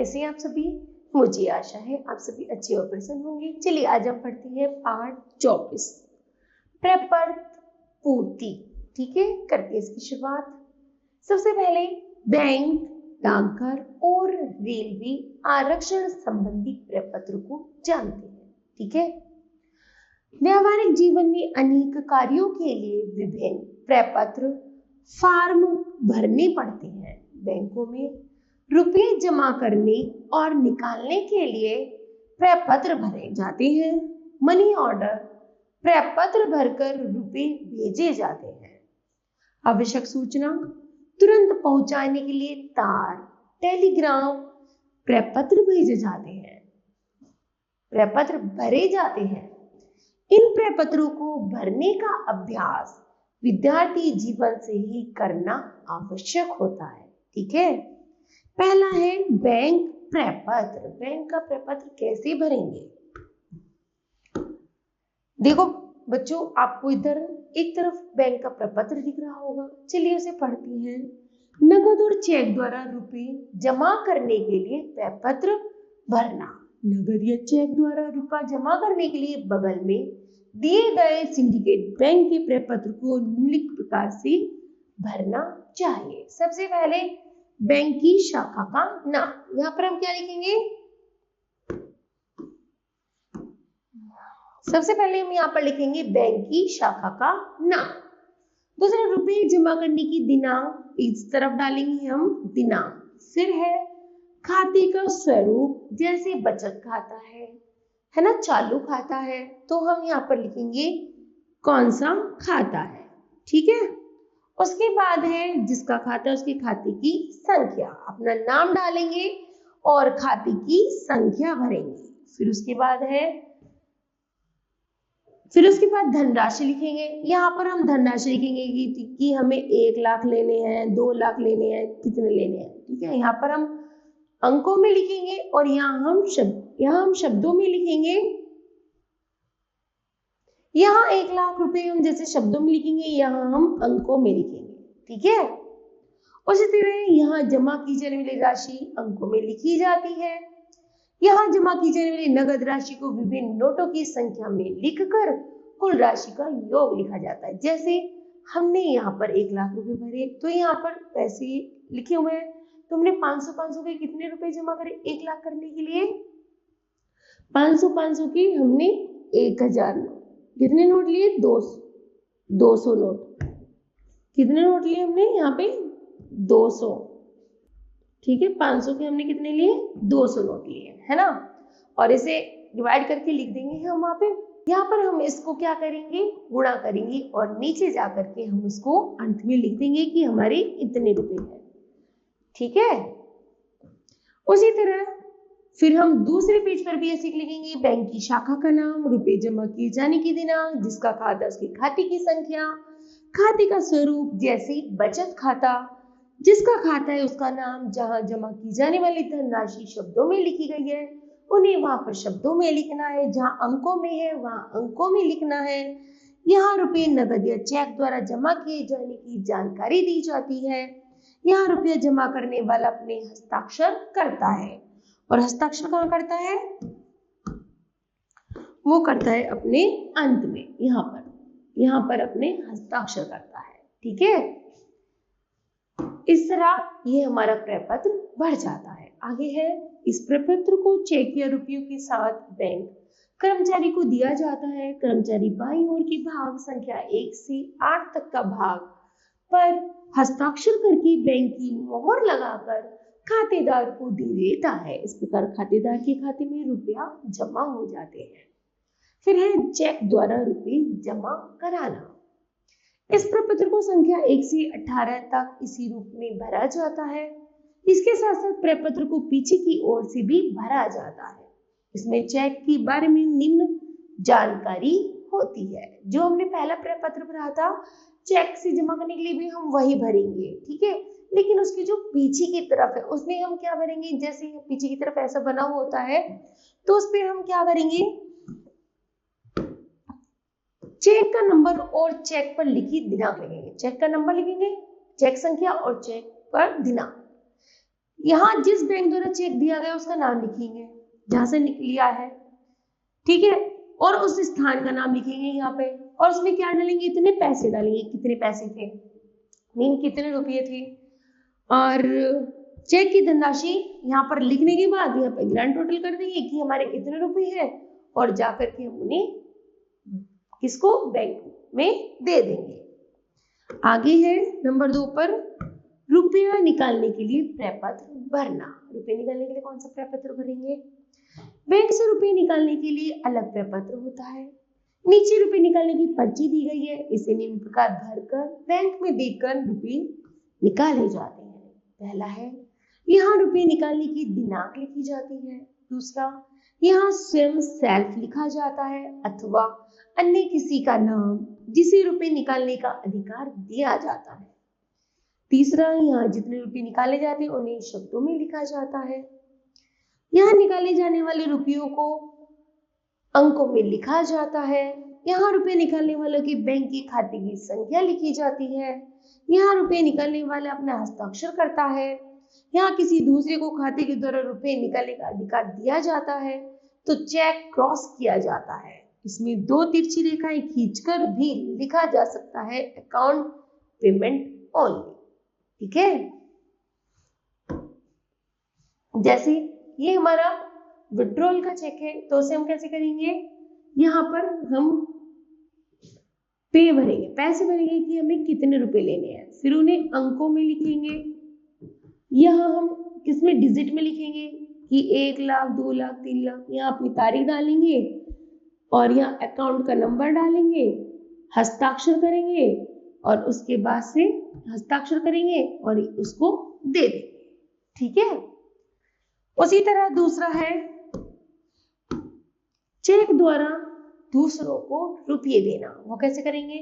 कैसे हैं आप सभी? मुझे आशा है आप सभी अच्छे और प्रसन्न होंगे। चलिए आज हम पढ़ते हैं पाठ 24 प्रपत्र पूर्ति। ठीक है, करते हैं इसकी शुरुआत। सबसे पहले बैंक, डाकघर और रेलवे आरक्षण संबंधी प्रपत्र को जानते हैं। ठीक है, व्यावहारिक जीवन में अनेक कार्यों के लिए विभिन्न प्रपत्र फॉर्म भरने पड़ते हैं। बैंकों में रुपए जमा करने और निकालने के लिए प्रपत्र भरे जाते हैं। मनी ऑर्डर प्रपत्र भरकर रुपए भेजे जाते हैं। आवश्यक सूचना तुरंत पहुंचाने के लिए तार, टेलीग्राम प्रपत्र भेजे जाते हैं, प्रपत्र भरे जाते हैं। इन प्रपत्रों को भरने का अभ्यास विद्यार्थी जीवन से ही करना आवश्यक होता है। ठीक है, पहला है बैंक प्रपत्र। बैंक का प्रपत्र कैसे भरेंगे? देखो बच्चों, आपको इधर एक तरफ बैंक का प्रपत्र दिख रहा होगा, चलिए उसे पढ़ते हैं। नगद और चेक द्वारा रुपए जमा करने के लिए प्रपत्र भरना। नगद या चेक द्वारा रुपया जमा करने के लिए बगल में दिए गए सिंडिकेट बैंक के प्रपत्र को निम्नलिखित प्रकार से भरना चाहिए। सबसे पहले बैंक की शाखा का नाम, यहाँ पर हम क्या लिखेंगे? सबसे पहले हम यहाँ पर लिखेंगे बैंक की शाखा का नाम। दूसरा, रुपए जमा करने की दिनांक, इस तरफ डालेंगे हम दिनांक। फिर है खाते का स्वरूप, जैसे बचत खाता है ना, चालू खाता है, तो हम यहाँ पर लिखेंगे कौन सा खाता है। ठीक है, उसके बाद है जिसका खाता है उसके खाते की संख्या, अपना नाम डालेंगे और खाते की संख्या भरेंगे। फिर उसके बाद धनराशि लिखेंगे। यहाँ पर हम धनराशि लिखेंगे कि हमें 1 लाख लेने हैं, 2 लाख लेने हैं, कितने लेने हैं। ठीक है, यहाँ पर हम अंकों में लिखेंगे और यहाँ हम शब्दों में लिखेंगे। यहाँ 1 लाख रुपए हम जैसे शब्दों में लिखेंगे, यहाँ हम अंकों में लिखेंगे। ठीक है, उसी तरह यहाँ जमा की जाने वाली राशि अंकों में लिखी जाती है। यहाँ जमा की जाने वाली नगद राशि को विभिन्न नोटों की संख्या में लिखकर कुल राशि का योग लिखा जाता है। जैसे हमने यहाँ पर 1 लाख रुपए भरे, तो यहाँ पर पैसे लिखे हुए हैं, तो हमने 500 के कितने रुपए जमा करे 1 लाख करने के लिए? 500 के हमने 1000 नोट, कितने नोट लिए? 200 नोट। कितने नोट लिए हमने यहाँ पे? 200। ठीक है, 500 के हमने कितने लिए? 200 नोट लिए, है ना। और इसे डिवाइड करके लिख देंगे हम वहां पे। यहाँ पर हम इसको क्या करेंगे? गुणा करेंगे और नीचे जा करके हम इसको अंत में लिख देंगे कि हमारे इतने रुपए हैं। ठीक है, उसी तरह फिर हम दूसरे पेज पर भी ऐसे लिखेंगे बैंक की शाखा का नाम, रुपए जमा किए जाने की दिनांक, जिसका खाता उसके खाते की संख्या, खाते का स्वरूप जैसे बचत खाता, जिसका खाता है उसका नाम, जहां जमा की जाने वाली धनराशि शब्दों में लिखी गई है उन्हें वहां पर शब्दों में लिखना है, जहां अंकों में है वहां अंकों में लिखना है। यहाँ रुपए नगद या चेक द्वारा जमा किए जाने की जानकारी दी जाती है। यहाँ रुपया जमा करने वाला अपने हस्ताक्षर करता है, और हस्ताक्षर कहाँ करता है? वो करता है अपने अंत में, यहाँ पर अपने हस्ताक्षर करता है। ठीक है, इस तरह ये हमारा प्रपत्र भर जाता है। आगे है, इस प्रपत्र को चेक या रुपयों के साथ बैंक कर्मचारी को दिया जाता है। कर्मचारी बाईं ओर की भाग संख्या 1 से 8 तक का भाग पर हस्ताक्षर करके बैंक की मोहर लगाकर खातेदार को दे देता है। इस प्रकार खातेदार के खाते में रुपया जमा हो जाते हैं। फिर है चेक द्वारा रुपये जमा कराना। इस प्रपत्र को संख्या 1 से 18 तक इसी रूप में भरा जाता है। इसके साथ साथ प्रपत्र को पीछे की ओर से भी भरा जाता है। इसमें चेक के बारे में निम्न जानकारी होती है। जो हमने पहला प्रपत्र भरा था, चेक से जमा करने के लिए भी हम वही भरेंगे। ठीक है, लेकिन उसकी जो पीछे की तरफ है उसमें हम क्या भरेंगे? जैसे पीछे की तरफ ऐसा बना होता है तो उस पर हम क्या करेंगे? चेक का नंबर और चेक पर लिखी दिनांक लिखेंगे। चेक का नंबर लिखेंगे, चेक संख्या और चेक पर दिनांक। यहाँ जिस बैंक द्वारा चेक दिया गया उसका नाम लिखेंगे जहां से लिया है, ठीक है, और उस स्थान का नाम लिखेंगे यहाँ पे, और उसमें क्या डालेंगे, इतने पैसे डालेंगे, कितने पैसे थे, मीन कितने रुपये थे, और चेक की धनराशि यहाँ पर लिखने के बाद यहाँ पे ग्रैंड टोटल कर देंगे कि हमारे इतने रुपए हैं, और जाकर के हम उन्हें किसको, बैंक में दे देंगे। आगे है नंबर 2 पर, रुपया निकालने के लिए प्रपत्र भरना। रुपये निकालने के लिए कौन सा प्रपत्र भरेंगे, बैंक से रुपये निकालने के लिए अलग प्रपत्र होता है। नीचे रुपये निकालने की पर्ची दी गई है, इसे निम्न प्रकार भरकर बैंक में देकर रुपये निकाले जाते हैं। पहला है, यहाँ रुपये निकालने की दिनांक लिखी जाती है। दूसरा, यहाँ स्वयं सेल्फ लिखा जाता है अथवा अन्य किसी का नाम जिसे रुपये निकालने का अधिकार दिया जाता है। तीसरा, यहाँ जितने रुपये निकाले जाते हैं उन्हें शब्दों में लिखा जाता है। यहाँ निकाले जाने वाले रुपयों को अंकों में लिखा जाता है। यहाँ रुपये निकालने वालों के बैंक के खाते की संख्या लिखी जाती है। यहाँ रुपये निकालने वाला अपना हस्ताक्षर करता है। यहाँ किसी दूसरे को खाते के द्वारा रुपये निकालने का अधिकार दिया जाता है तो चेक क्रॉस किया जाता है। इसमें 2 तिरछी रेखाएं खींचकर भी लिखा जा सकता है अकाउंट पेमेंट ओनली, ठीक है। जैसे ये हमारा विड्रॉल का चेक है तो उसे हम कैसे करेंगे, यहाँ पर हम पे भरेंगे, पैसे भरेंगे कि हमें कितने रुपए लेने हैं, फिर उन्हें अंकों में लिखेंगे। यहाँ हम किसमें, डिजिट में लिखेंगे कि 1 लाख 2 लाख 3 लाख, यहाँ अपनी तारीख डालेंगे और यहाँ अकाउंट का नंबर डालेंगे, हस्ताक्षर करेंगे और उसके बाद से हस्ताक्षर करेंगे और उसको दे देंगे, ठीक है। उसी तरह दूसरा है, चेक द्वारा दूसरों को रुपये देना। वो कैसे करेंगे,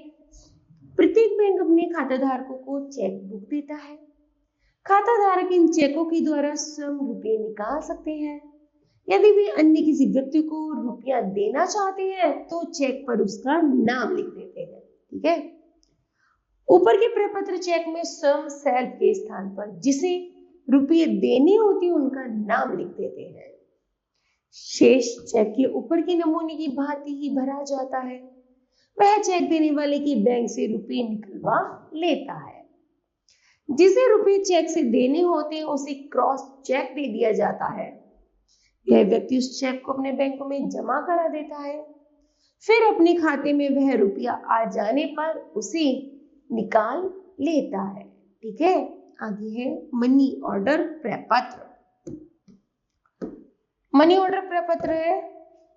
प्रत्येक बैंक अपने खाताधारकों को चेक बुक देता है। खाताधारक इन चेकों के द्वारा स्वयं रुपये निकाल सकते हैं। यदि वे अन्य किसी व्यक्ति को रुपया देना चाहते हैं तो चेक पर उसका नाम लिख देते हैं, ठीक है। ऊपर के प्रपत्र चेक में स्वयं सेल्फ के स्थान पर जिसे रुपये देने होते हैं उनका नाम लिख देते हैं। शेष चेक के ऊपर के नमूने की भांति ही भरा जाता है। वह चेक देने वाले की बैंक से रुपये निकलवा लेता है। जिसे रुपये चेक से देने होते हैं उसे क्रॉस चेक दे दिया जाता है। यह व्यक्ति उस चेक को अपने बैंक में जमा करा देता है, फिर अपने खाते में वह रुपया आ जाने पर उसे निकाल लेता है, ठीक है। आगे है मनी ऑर्डर प्रपत्र। मनी ऑर्डर प्रपत्र है,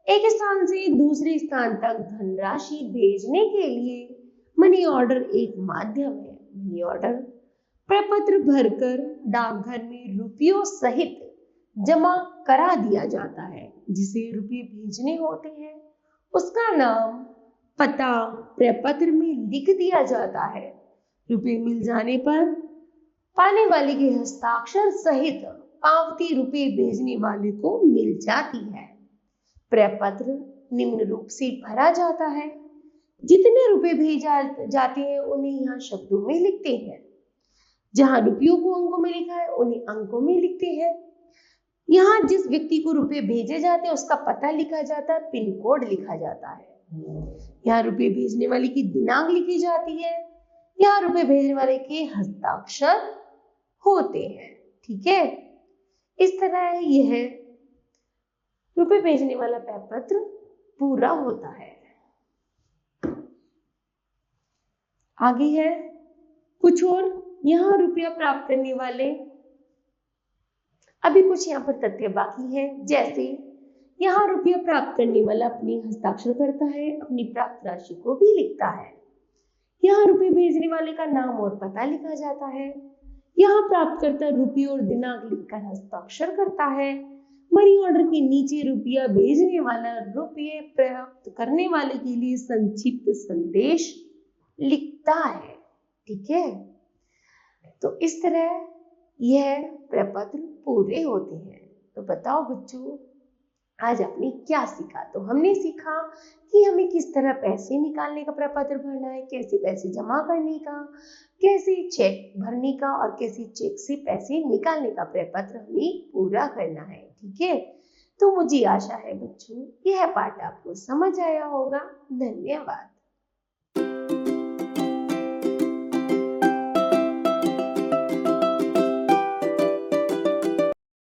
एक स्थान से दूसरे स्थान तक धनराशि भेजने के लिए मनी ऑर्डर एक माध्यम है। मनी ऑर्डर प्रपत्र भरकर डाकघर में रुपयों सहित जमा करा दिया जाता है। जिसे रुपये भेजने होते हैं उसका नाम पता प्रपत्र में लिख दिया जाता है। रुपये मिल जाने पर पाने वाले के हस्ताक्षर सहित पावती रुपये भेजने वाले को मिल जाती है। प्रपत्र निम्न रूप से भरा जाता है। जितने रुपये भेजा जाते हैं उन्हें यहाँ शब्दों में लिखते हैं। जहां रुपयों को अंकों में लिखा है उन्हें अंकों में लिखते हैं। यहाँ जिस व्यक्ति को रुपये भेजे जाते हैं उसका पता लिखा जाता है, पिन कोड लिखा जाता है। यहाँ रुपये भेजने वाले की दिनांक लिखी जाती है। यहाँ रुपये भेजने वाले के हस्ताक्षर होते हैं, ठीक है। इस तरह यह रुपये भेजने वाला प्रपत्र पूरा होता है। आगे है कुछ और, यहाँ रुपया प्राप्त करने वाले, अभी कुछ यहाँ पर तथ्य बाकी है। जैसे यहाँ रुपया प्राप्त करने वाला अपने हस्ताक्षर करता है, अपनी प्राप्त राशि को भी लिखता है। यहाँ रुपये भेजने वाले का नाम और पता लिखा जाता है। यहाँ प्राप्तकर्ता रुपये और दिनांक लिखकर हस्ताक्षर करता है। मनी ऑर्डर के नीचे रुपया भेजने वाला रुपये प्राप्त करने वाले के लिए संक्षिप्त संदेश लिखता है, ठीक है। तो इस तरह यह प्रपत्र पूरे होते हैं। तो बताओ बच्चों, आज आपने क्या सीखा? तो हमने सीखा कि हमें किस तरह पैसे निकालने का प्रपत्र भरना है, कैसे पैसे जमा करने का, कैसे चेक भरने का और कैसे चेक से पैसे निकालने का प्रपत्र हमें पूरा करना है। ठीक है, तो मुझे आशा है बच्चों यह पाठ आपको समझ आया होगा। धन्यवाद।